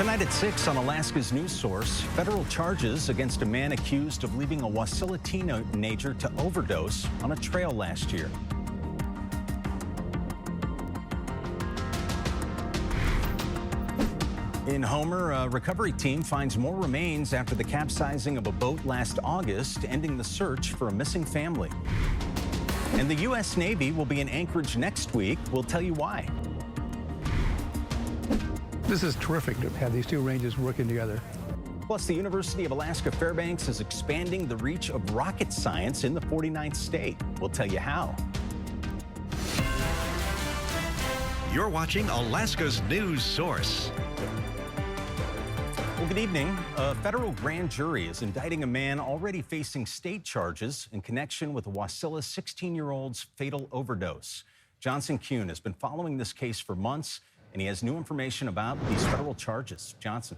Tonight at 6 on Alaska's News Source, federal charges against a man accused of leaving a Wasilla teenager to overdose on a trail last year. In Homer, a recovery team finds more remains after the capsizing of a boat last August, ending the search for a missing family. And the U.S. Navy will be in Anchorage next week. We'll tell you why. This is terrific to have these two ranges working together. Plus, the University of Alaska Fairbanks is expanding the reach of rocket science in the 49th state. We'll tell you how. You're watching Alaska's News Source. Well, good evening. A federal grand jury is indicting a man already facing state charges in connection with a Wasilla 16-year-old's fatal overdose. Johnson Kuhn has been following this case for months, and he has new information about these federal charges. Johnson.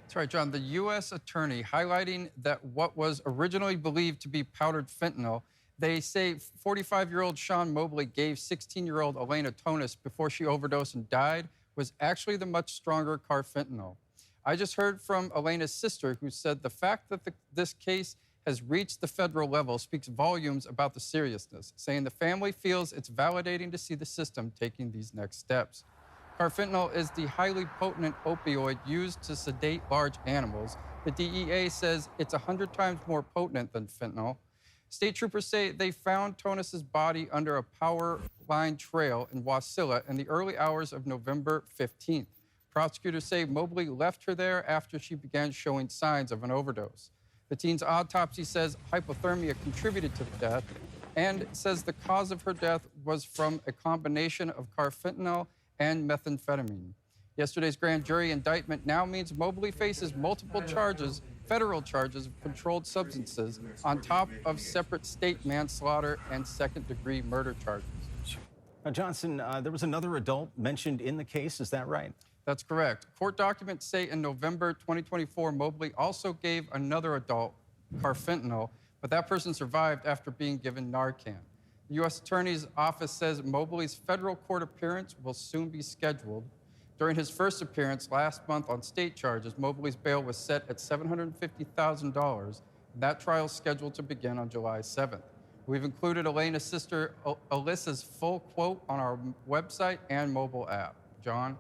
That's right, John. The U.S. attorney highlighting that what was originally believed to be powdered fentanyl, they say 45-year-old Sean Mobley gave 16-year-old Elena Tonis before she overdosed and died, was actually the much stronger carfentanil. I just heard from Elena's sister, who said the fact that this case has reached the federal level speaks volumes about the seriousness, saying the family feels it's validating to see the system taking these next steps. Carfentanil is the highly potent opioid used to sedate large animals. The DEA says it's 100 times more potent than fentanyl. State troopers say they found Tonis's body under a power line trail in Wasilla in the early hours of November 15th. Prosecutors say Mobley left her there after she began showing signs of an overdose. The teen's autopsy says hypothermia contributed to the death and says the cause of her death was from a combination of carfentanil and methamphetamine. Yesterday's grand jury indictment now means Mobley faces multiple charges, federal charges of controlled substances, on top of separate state manslaughter and second-degree murder charges. Now, Johnson, there was another adult mentioned in the case. Is that right? That's correct. Court documents say in November 2024, Mobley also gave another adult carfentanil, but that person survived after being given Narcan. The U.S. Attorney's Office says Mobley's federal court appearance will soon be scheduled. During his first appearance last month on state charges, Mobley's bail was set at $750,000. That trial is scheduled to begin on July 7th. We've included Elena's sister Alyssa's full quote on our website and mobile app. John?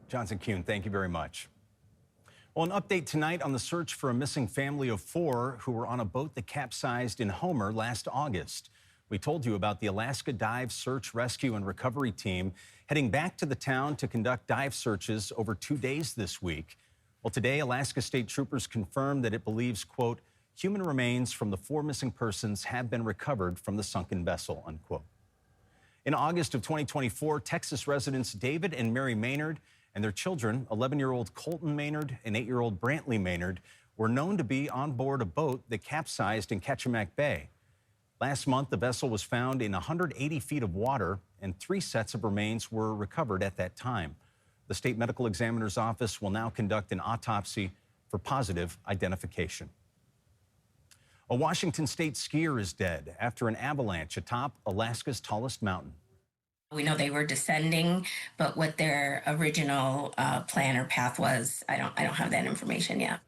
Johnson Kuhn, thank you very much. Well, an update tonight on the search for a missing family of 4 who were on a boat that capsized in Homer last August. We told you about the Alaska Dive Search, Rescue, and Recovery Team heading back to the town to conduct dive searches over 2 days this week. Well, today, Alaska State Troopers confirmed that it believes, quote, human remains from the 4 missing persons have been recovered from the sunken vessel, unquote. In August of 2024, Texas residents David and Mary Maynard and their children, 11-year-old Colton Maynard and 8-year-old Brantley Maynard, were known to be on board a boat that capsized in Kachemak Bay. Last month, the vessel was found in 180 feet of water, and 3 sets of remains were recovered at that time. The state medical examiner's office will now conduct an autopsy for positive identification. A Washington state skier is dead after an avalanche atop Alaska's tallest mountain. We know they were descending, but what their original plan or path was, I don't have that information yet.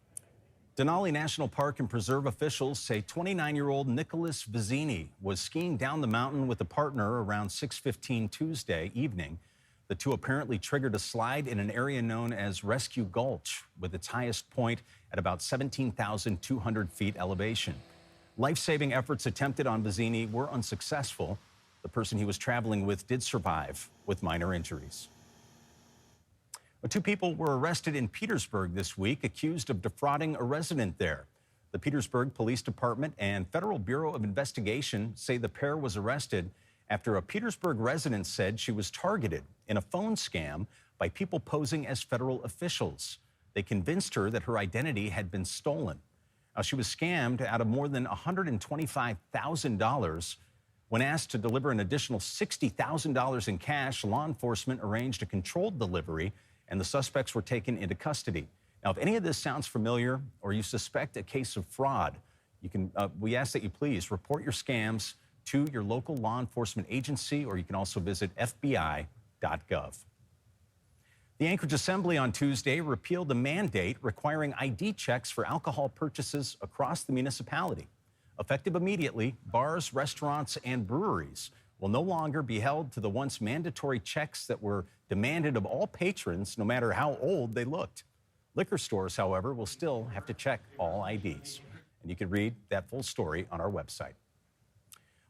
Denali National Park and Preserve officials say 29-year-old Nicholas Vizzini was skiing down the mountain with a partner around 6:15 Tuesday evening. The two apparently triggered a slide in an area known as Rescue Gulch, with its highest point at about 17,200 feet elevation. Life-saving efforts attempted on Vizzini were unsuccessful. The person he was traveling with did survive with minor injuries. 2 people were arrested in Petersburg this week, accused of defrauding a resident there. The Petersburg Police Department and Federal Bureau of Investigation say the pair was arrested after a Petersburg resident said she was targeted in a phone scam by people posing as federal officials. They convinced her that her identity had been stolen. Now, she was scammed out of more than $125,000. When asked to deliver an additional $60,000 in cash, law enforcement arranged a controlled delivery, and the suspects were taken into custody. Now, if any of this sounds familiar or you suspect a case of fraud, we ask that you please report your scams to your local law enforcement agency, or you can also visit FBI.gov. The Anchorage Assembly on Tuesday repealed the mandate requiring ID checks for alcohol purchases across the municipality. Effective immediately, bars, restaurants, and breweries will no longer be held to the once mandatory checks that were demanded of all patrons, no matter how old they looked. Liquor stores, however, will still have to check all IDs. And you can read that full story on our website.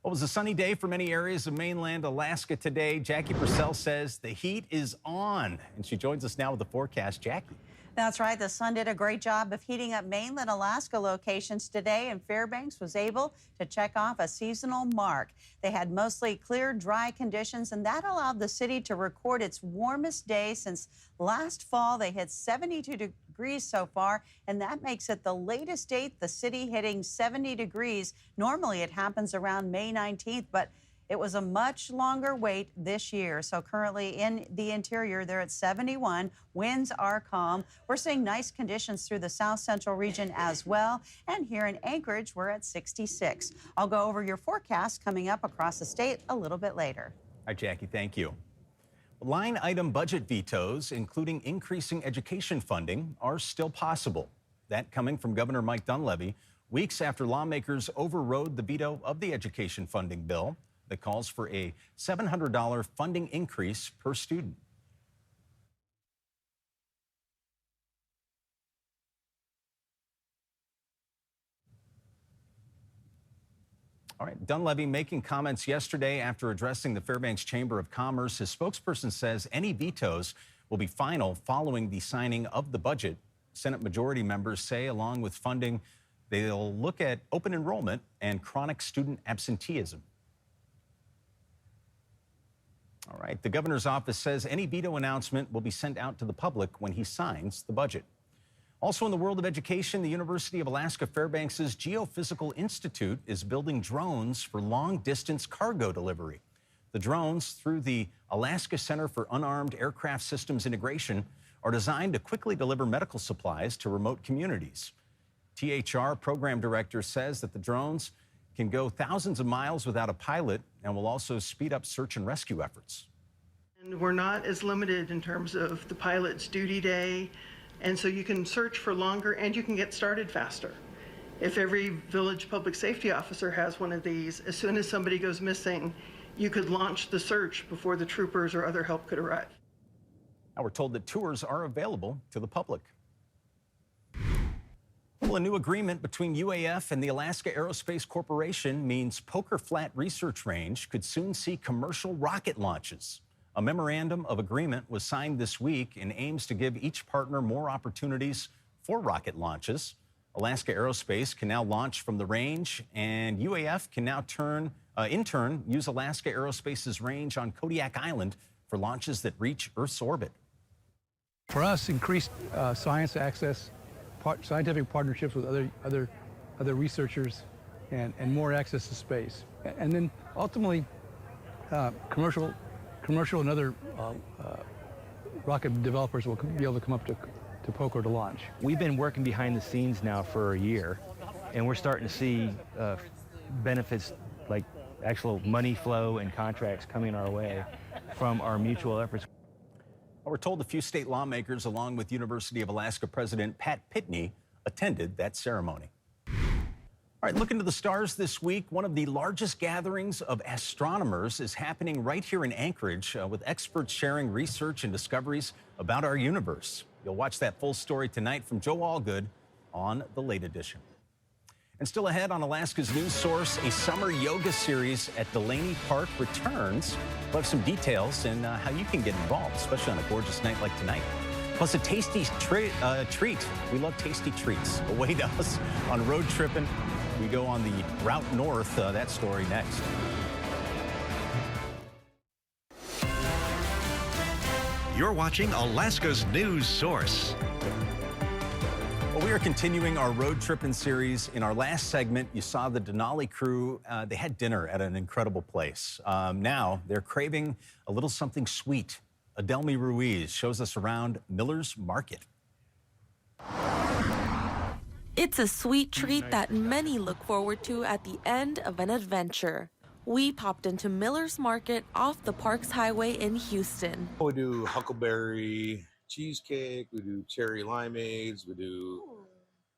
Well, it was a sunny day for many areas of mainland Alaska today. Jackie Purcell says the heat is on, and she joins us now with the forecast. Jackie. That's right. The sun did a great job of heating up mainland Alaska locations today, and Fairbanks was able to check off a seasonal mark. They had mostly clear, dry conditions, and that allowed the city to record its warmest day since last fall. They hit 72 degrees so far, and that makes it the latest date the city hitting 70 degrees. Normally it happens around May 19th, but it was a much longer wait this year. So currently in the interior, they're at 71. Winds are calm. We're seeing nice conditions through the south central region as well. And here in Anchorage, we're at 66. I'll go over your forecast coming up across the state a little bit later. All right, Jackie, thank you. Line item budget vetoes, including increasing education funding, are still possible. That coming from Governor Mike Dunleavy weeks after lawmakers overrode the veto of the education funding bill that calls for a $700 funding increase per student. All right, Dunleavy making comments yesterday after addressing the Fairbanks Chamber of Commerce. His spokesperson says any vetoes will be final following the signing of the budget. Senate Majority members say, along with funding, they'll look at open enrollment and chronic student absenteeism. All right, the governor's office says any veto announcement will be sent out to the public when he signs the budget. Also in the world of education, the University of Alaska Fairbanks' Geophysical Institute is building drones for long-distance cargo delivery. The drones, through the Alaska Center for Unarmed Aircraft Systems Integration, are designed to quickly deliver medical supplies to remote communities. THR program director says that the drones can go thousands of miles without a pilot and will also speed up search and rescue efforts. And we're not as limited in terms of the pilot's duty day, and so you can search for longer and you can get started faster. If every village public safety officer has one of these, as soon as somebody goes missing, you could launch the search before the troopers or other help could arrive. Now we're told that tours are available to the public. Well, a new agreement between UAF and the Alaska Aerospace Corporation means Poker Flat Research Range could soon see commercial rocket launches. A memorandum of agreement was signed this week and aims to give each partner more opportunities for rocket launches. Alaska Aerospace can now launch from the range, and UAF can now in turn, use Alaska Aerospace's range on Kodiak Island for launches that reach Earth's orbit. For us, increased science access, scientific partnerships with other researchers, and more access to space, and then ultimately commercial and other rocket developers will be able to come up to Poker to launch. We've been working behind the scenes now for a year, and we're starting to see benefits like actual money flow and contracts coming our way from our mutual efforts. We're told a few state lawmakers, along with University of Alaska President Pat Pitney, attended that ceremony. All right, looking to the stars this week, one of the largest gatherings of astronomers is happening right here in Anchorage, with experts sharing research and discoveries about our universe. You'll watch that full story tonight from Joe Allgood on The Late Edition. And still ahead on Alaska's news source, a summer yoga series at Delaney Park returns. We'll have some details and how you can get involved, especially on a gorgeous night like tonight. Plus a tasty treat. We love tasty treats. Await us on Road Trippin'. We go on the route north. That story next. You're watching Alaska's news source. Well, we are continuing our Road Trippin' series. In our last segment, you saw the Denali crew. They had dinner at an incredible place. Now they're craving a little something sweet. Adelmi Ruiz shows us around Miller's Market. It's a sweet treat that many look forward to at the end of an adventure. We popped into Miller's Market off the Parks Highway in Houston. We do huckleberry, cheesecake, we do cherry limeades, we do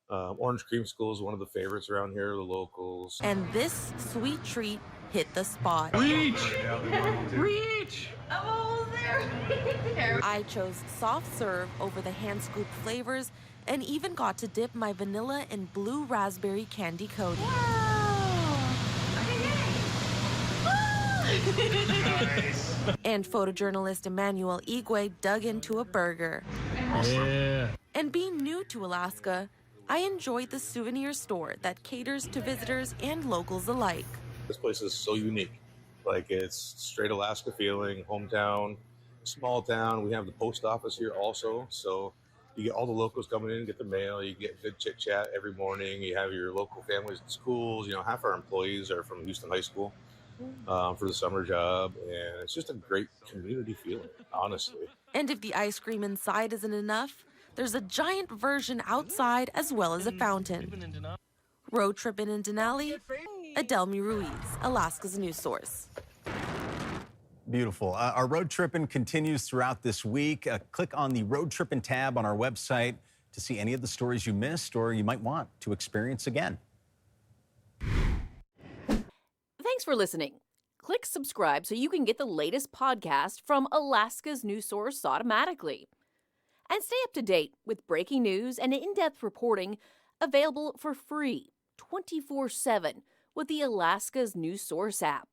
orange creamsicle is one of the favorites around here, the locals. And this sweet treat hit the spot. Reach! Reach! Oh, there. I chose soft serve over the hand scooped flavors and even got to dip my vanilla in blue raspberry candy coating. Wow. Nice. And photojournalist Emmanuel Igwe dug into a burger. Yeah. And being new to Alaska, I enjoyed the souvenir store that caters to visitors and locals alike. This place is so unique. Like, it's straight Alaska feeling, hometown, small town. We have the post office here also, so you get all the locals coming in, get the mail, you get good chit chat every morning. You have your local families and schools. You know, half our employees are from Houston High School for the summer job, and it's just a great community feeling, honestly. And if the ice cream inside isn't enough, there's a giant version outside as well as a fountain. Road tripping in Denali, Adelmi Ruiz, Alaska's news source. Beautiful. Our road tripping continues throughout this week. Click on the road tripping tab on our website to see any of the stories you missed or you might want to experience again. Thanks for listening. Click subscribe so you can get the latest podcast from Alaska's news source automatically. And stay up to date with breaking news and in-depth reporting available for free 24/7 with the Alaska's news source app.